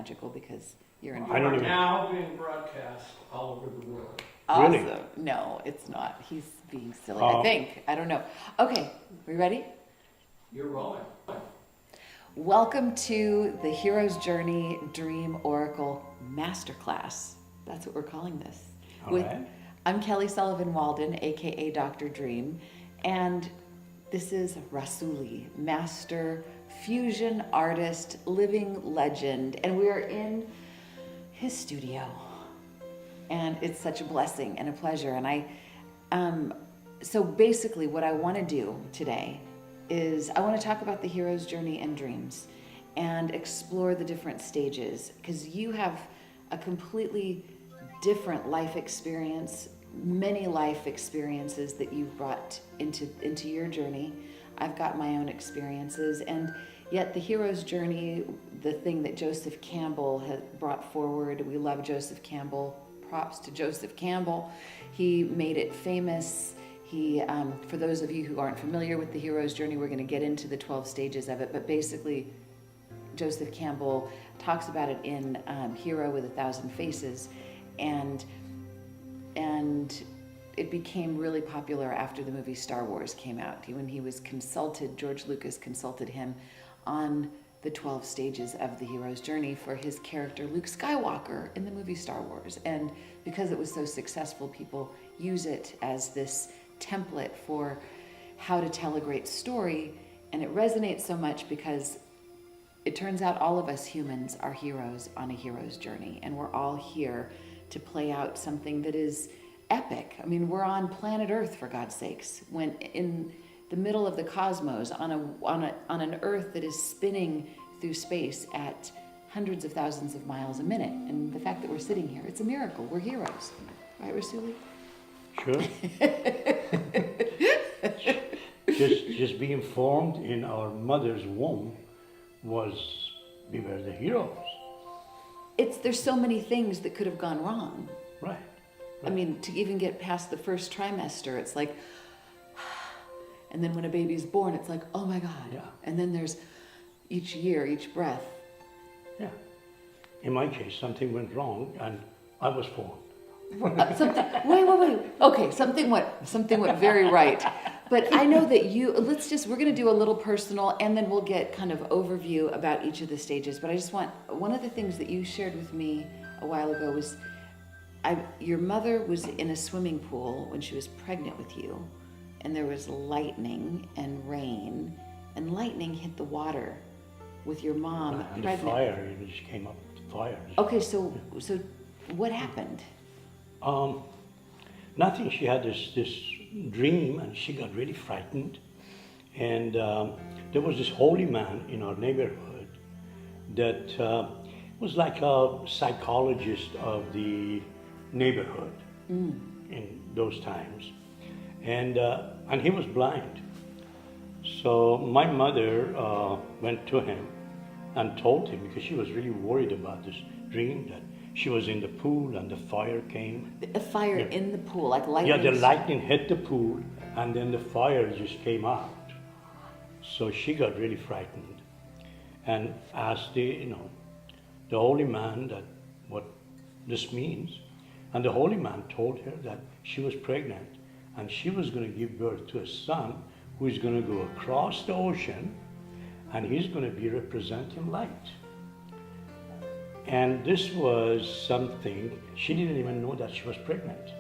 magical because you're in. I don't even... now being broadcast all over the world. Awesome. Really? No, it's not. He's being silly. I think. I don't know. Okay, we ready? You're rolling. Welcome to the Hero's Journey Dream Oracle Masterclass. That's what we're calling this. All right. I'm Kelly Sullivan Walden, aka Dr. Dream, and this is Rassouli, master fusion artist, living legend, and we are in his studio. And it's such a blessing and a pleasure. And so basically what I want to do today is I want to talk about the hero's journey and dreams and explore the different stages, because you have a completely different life experience, many life experiences that you've brought into your journey. I've got my own experiences, and yet the hero's journey, the thing that Joseph Campbell has brought forward, we love Joseph Campbell. Props to Joseph Campbell. He made it famous. He, for those of you who aren't familiar with the hero's journey, we're going to get into the 12 stages of it, but basically Joseph Campbell talks about it in Hero with a Thousand Faces, and it became really popular after the movie Star Wars came out. When he was consulted, George Lucas consulted him on the 12 stages of the hero's journey for his character Luke Skywalker in the movie Star Wars. And because it was so successful, people use it as this template for how to tell a great story. And it resonates so much because it turns out all of us humans are heroes on a hero's journey, and we're all here to play out something that is epic. I mean, we're on planet Earth, for God's sakes, when in the middle of the cosmos, on an Earth that is spinning through space at hundreds of thousands of miles a minute. And the fact that we're sitting here, it's a miracle. We're heroes. Right, Rassouli? Sure. just being formed in our mother's womb we were the heroes. There's so many things that could have gone wrong. Right. I mean, to even get past the first trimester, it's like, and then when a baby's born, it's like, oh my God. Yeah. And then there's each year, each breath. Yeah. In my case, something went wrong and I was formed. Wait. Okay, something went very right. But I know that we're going to do a little personal, and then we'll get kind of overview about each of the stages. But I just want, one of the things that you shared with me a while ago was, your mother was in a swimming pool when she was pregnant with you, and there was lightning and rain, and lightning hit the water with your mom And pregnant. the fire, it just came up with fire. Okay, so what happened? Nothing. She had this dream and she got really frightened. And there was this holy man in our neighborhood that was like a psychologist of the neighborhood in those times. And he was blind. So my mother went to him and told him, because she was really worried about this dream, that she was in the pool and the fire came. A fire in the pool, like lightning? Yeah, the lightning hit the pool and then the fire just came out. So she got really frightened and asked the holy man what this means. And the holy man told her that she was pregnant and she was going to give birth to a son who is going to go across the ocean, and he's going to be representing light. And this was something, she didn't even know that she was pregnant.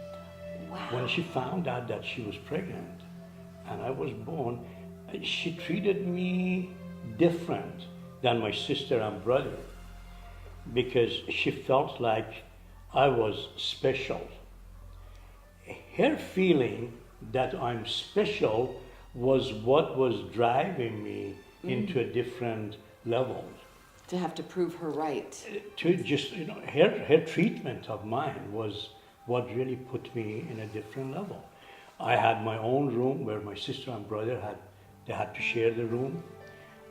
Wow. When she found out that she was pregnant and I was born, she treated me different than my sister and brother, because she felt like I was special. Her feeling that I'm special was what was driving me into a different level. To have to prove her right. To just, her treatment of mine was what really put me in a different level. I had my own room where my sister and brother had to share the room.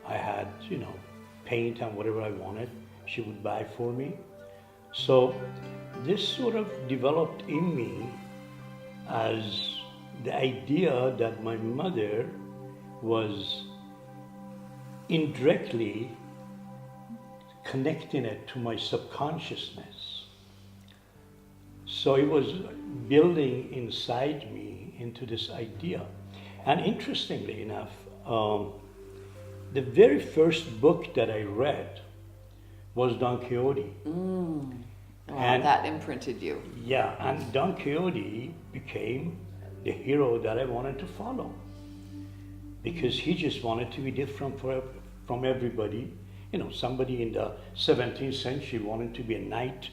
I had, paint and whatever I wanted, she would buy for me. So this sort of developed in me as the idea that my mother was indirectly connecting it to my subconsciousness. So it was building inside me into this idea. And interestingly enough, the very first book that I read was Don Quixote. Wow, And- that imprinted you. Yeah, and Don Quixote became the hero that I wanted to follow. Because he just wanted to be different from everybody. You know, somebody in the 17th century wanted to be a knight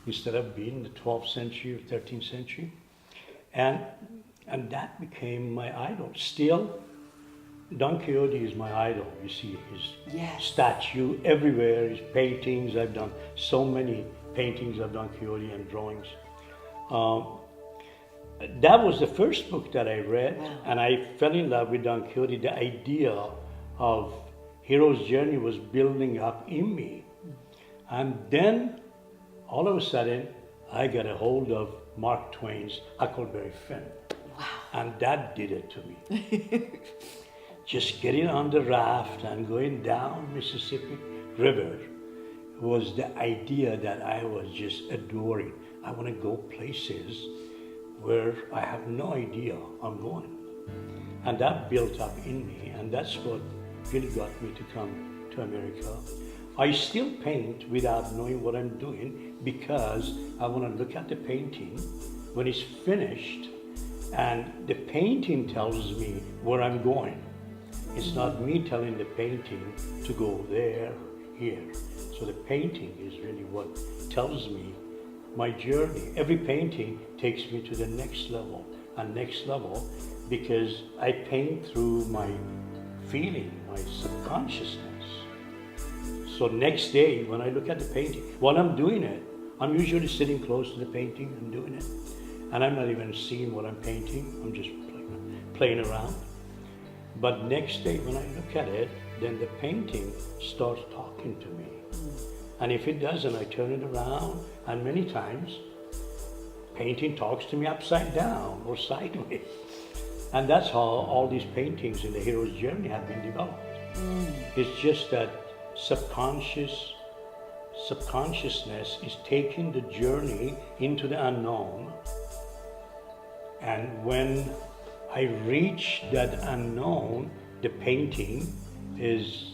instead of being the 12th century or 13th century. And that became my idol. Still, Don Quixote is my idol. You see his Yes. statue everywhere, his paintings. I've done so many paintings of Don Quixote and drawings. That was the first book that I read, Wow. and I fell in love with Don Quixote. The idea of hero's journey was building up in me. And then, all of a sudden, I got a hold of Mark Twain's Huckleberry Finn. Wow. And that did it to me. Just getting on the raft and going down Mississippi River was the idea that I was just adoring. I want to go places where I have no idea I'm going. And that built up in me, and that's what really got me to come to America. I still paint without knowing what I'm doing because I want to look at the painting when it's finished, and the painting tells me where I'm going. It's not me telling the painting to go there, here. So the painting is really what tells me my journey. Every painting takes me to the next level and next level because I paint through my feeling, my subconsciousness. So next day when I look at the painting, while I'm doing it, I'm usually sitting close to the painting and doing it. And I'm not even seeing what I'm painting, I'm just playing around. But next day when I look at it, then the painting starts talking to me. And if it doesn't, I turn it around, and many times, painting talks to me upside down or sideways. And that's how all these paintings in the hero's journey have been developed. It's just that subconsciousness is taking the journey into the unknown. And when I reach that unknown, the painting is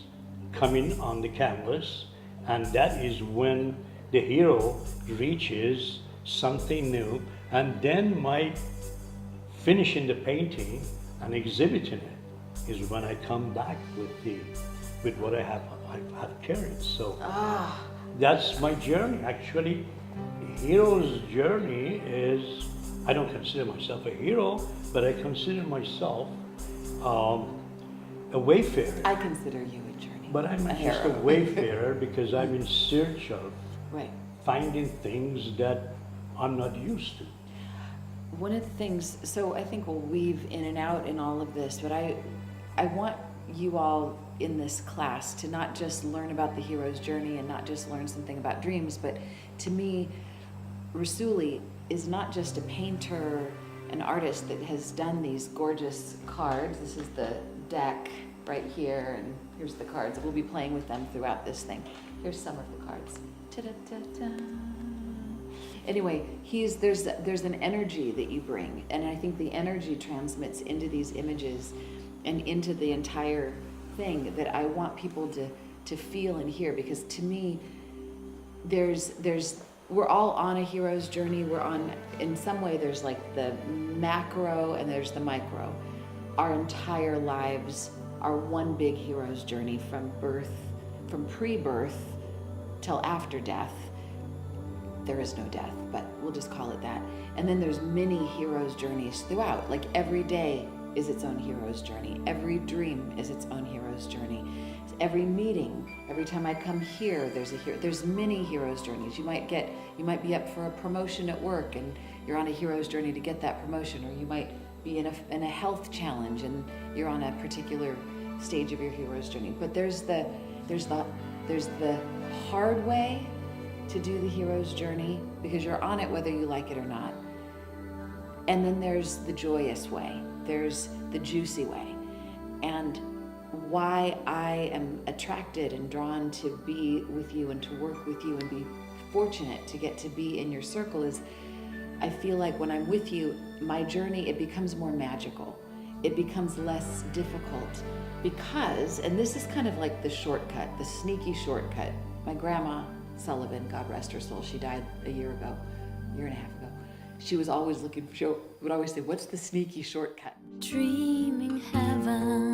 coming on the canvas, and that is when the hero reaches something new, and then my finishing the painting and exhibiting it is when I come back with what I have carried. So that's my journey. Actually, hero's journey is, I don't consider myself a hero, but I consider myself a wayfarer. I consider you a journey. But I'm a not just a hero. wayfarer because I'm in search of Right. finding things that I'm not used to. One of the things, so I think we'll weave in and out in all of this, but I want you all in this class to not just learn about the hero's journey and not just learn something about dreams, but to me, Rassouli is not just a painter, an artist that has done these gorgeous cards. This is the deck right here, and here's the cards. We'll be playing with them throughout this thing. Here's some of the cards. Ta-da-ta-ta. Anyway, there's an energy that you bring, and I think the energy transmits into these images and into the entire thing that I want people to feel and hear, because to me, we're all on a hero's journey. We're on, in some way, there's like the macro and there's the micro. Our entire lives are one big hero's journey from birth, from pre-birth till after death. There is no death, but we'll just call it that. And then there's many hero's journeys throughout. Like every day is its own hero's journey. Every dream is its own hero's journey. Every meeting, every time I come here, there's a hero. There's many hero's journeys. You might be up for a promotion at work and you're on a hero's journey to get that promotion, or you might be in a health challenge and you're on a particular stage of your hero's journey. But there's the hard way to do the hero's journey, because you're on it whether you like it or not. And then there's the joyous way. There's the juicy way. And why I am attracted and drawn to be with you and to work with you and be fortunate to get to be in your circle is I feel like when I'm with you, my journey, it becomes more magical. It becomes less difficult because, and this is kind of like the shortcut, the sneaky shortcut. My grandma Sullivan, God rest her soul, she died a year and a half ago. She was always looking, she would always say, what's the sneaky shortcut? Dreaming heaven.